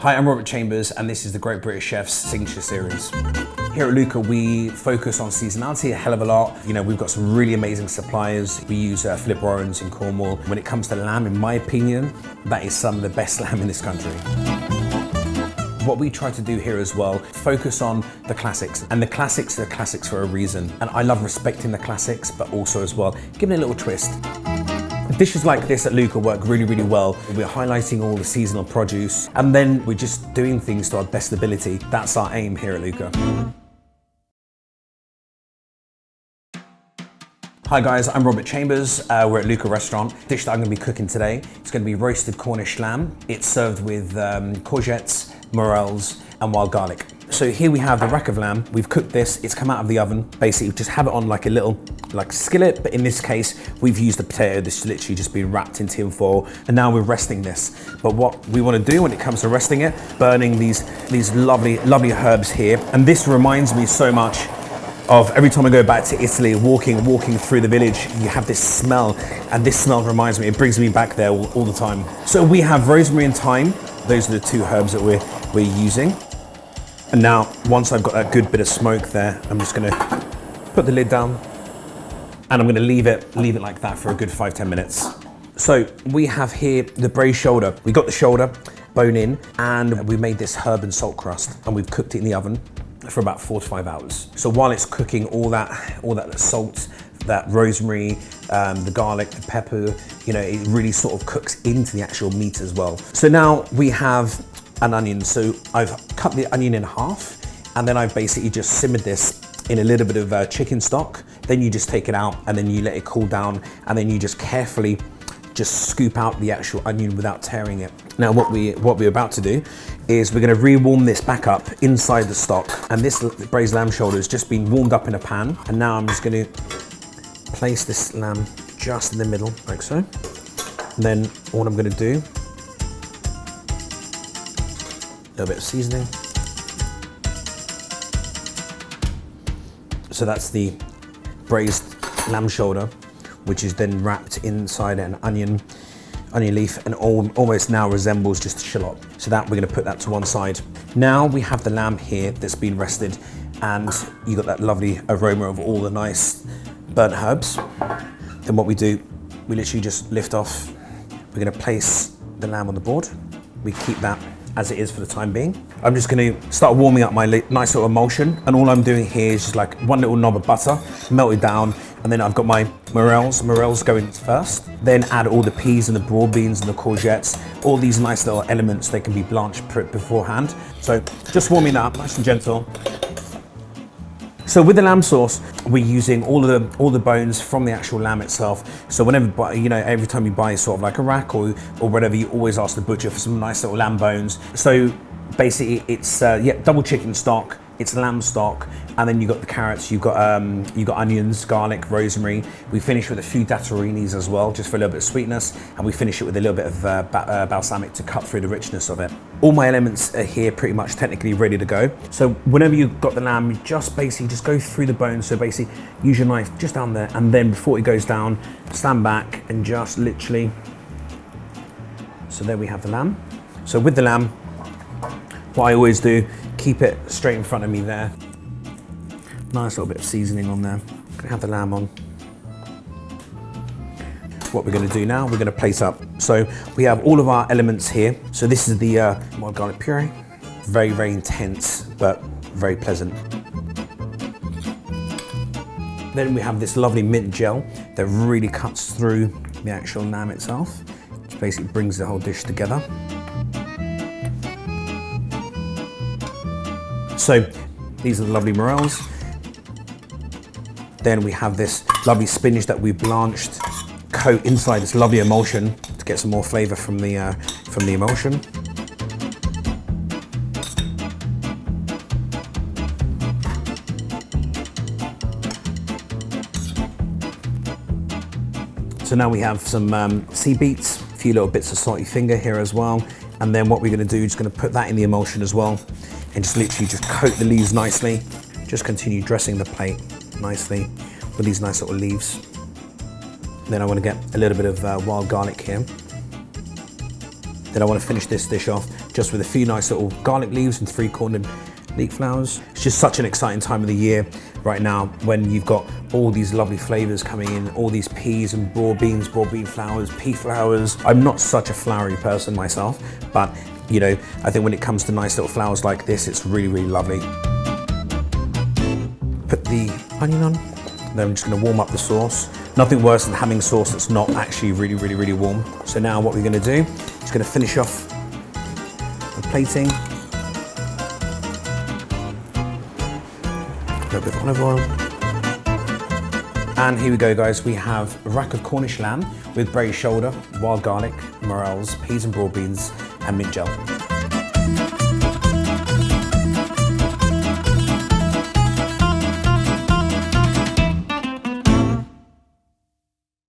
Hi, I'm Robert Chambers, and this is the Great British Chef's Signature Series. Here at Luca, we focus on seasonality a hell of a lot. You know, we've got some really amazing suppliers. We use flavours in Cornwall. When it comes to lamb, in my opinion, that is some of the best lamb in this country. What we try to do here as well, focus on the classics. And the classics are classics for a reason. And I love respecting the classics, but also as well, giving it a little twist. Dishes like this at Luca work really, really well. We're highlighting all the seasonal produce, and then we're just doing things to our best ability. That's our aim here at Luca. Hi guys, I'm Robert Chambers. We're at Luca Restaurant. The dish that I'm going to be cooking today, it's going to be roasted Cornish lamb. It's served with courgettes, morels, and wild garlic. So here we have the rack of lamb. We've cooked this, it's come out of the oven. Basically, just have it on like a little skillet, but in this case, we've used a potato that's literally just been wrapped in tin foil, and now we're resting this. But what we want to do when it comes to resting it, burning these lovely herbs here, and this reminds me so much of every time I go back to Italy, walking through the village, you have this smell, and this smell reminds me, it brings me back there all the time. So we have rosemary and thyme. Those are the two herbs that we're using. And now, once I've got that good bit of smoke there, I'm just gonna put the lid down, and I'm gonna leave it like that for a good 5-10 minutes. So we have here the braised shoulder. We got the shoulder bone in, and we made this herb and salt crust, and we've cooked it in the oven for about 4 to 5 hours. So while it's cooking, all that salt, that rosemary, the garlic, the pepper, you know, it really sort of cooks into the actual meat as well. So now we have an onion. So I've cut the onion in half, and then I've basically just simmered this in a little bit of chicken stock. Then you just take it out, and then you let it cool down, and then you just carefully just scoop out the actual onion without tearing it. Now what we're about to do is we're going to re-warm this back up inside the stock, and this braised lamb shoulder has just been warmed up in a pan, and now I'm just going to place this lamb just in the middle like so. And then what I'm going to do, a little bit of seasoning. So that's the braised lamb shoulder, which is then wrapped inside an onion leaf, and almost now resembles just a shallot. So that we're going to put that to one side. Now we have the lamb here that's been rested, and you got that lovely aroma of all the nice burnt herbs. Then what we do, we literally just lift off. We're going to place the lamb on the board. We keep that as it is for the time being. I'm just going to start warming up my nice little emulsion, and all I'm doing here is just like one little knob of butter melted down, and then I've got my morels going first, then add all the peas and the broad beans and the courgettes, all these nice little elements. They can be blanched beforehand. So just warming that up nice and gentle. So with the lamb sauce, we're using all the bones from the actual lamb itself. So whenever, you know, every time you buy sort of like a rack or whatever, you always ask the butcher for some nice little lamb bones. So basically it's double chicken stock, it's lamb stock, and then you've got the carrots, you've got onions, garlic, rosemary. We finish with a few datterinis as well, just for a little bit of sweetness, and we finish it with a little bit of balsamic to cut through the richness of it. All my elements are here pretty much technically ready to go. So whenever you've got the lamb, you just basically just go through the bones. So basically use your knife just down there, and then before it goes down, stand back and just literally, so there we have the lamb. So with the lamb, what I always do, keep it straight in front of me there. Nice little bit of seasoning on there. Gonna have the lamb on. What we're gonna do now, we're gonna place up. So we have all of our elements here. So this is the wild garlic puree. Very, very intense, but very pleasant. Then we have this lovely mint gel that really cuts through the actual lamb itself, which basically brings the whole dish together. So these are the lovely morels. Then we have this lovely spinach that we blanched, coat inside this lovely emulsion to get some more flavour from the emulsion. So now we have some sea beets, a few little bits of salty finger here as well. And then what we're going to do is going to put that in the emulsion as well, and just literally just coat the leaves nicely. Just continue dressing the plate nicely with these nice little leaves. Then I want to get a little bit of wild garlic here. Then I want to finish this dish off just with a few nice little garlic leaves and 3-cornered leek flowers. It's just such an exciting time of the year right now when you've got all these lovely flavors coming in, all these peas and broad bean flowers, pea flowers. I'm not such a flowery person myself, but you know, I think when it comes to nice little flowers like this, it's really, really lovely. Put the onion on, then I'm just gonna warm up the sauce. Nothing worse than having sauce that's not actually really, really, really warm. So now what we're gonna do is gonna finish off the plating. A little bit of olive oil. And here we go, guys. We have a rack of Cornish lamb with braised shoulder, wild garlic, morels, peas and broad beans, and mint gel.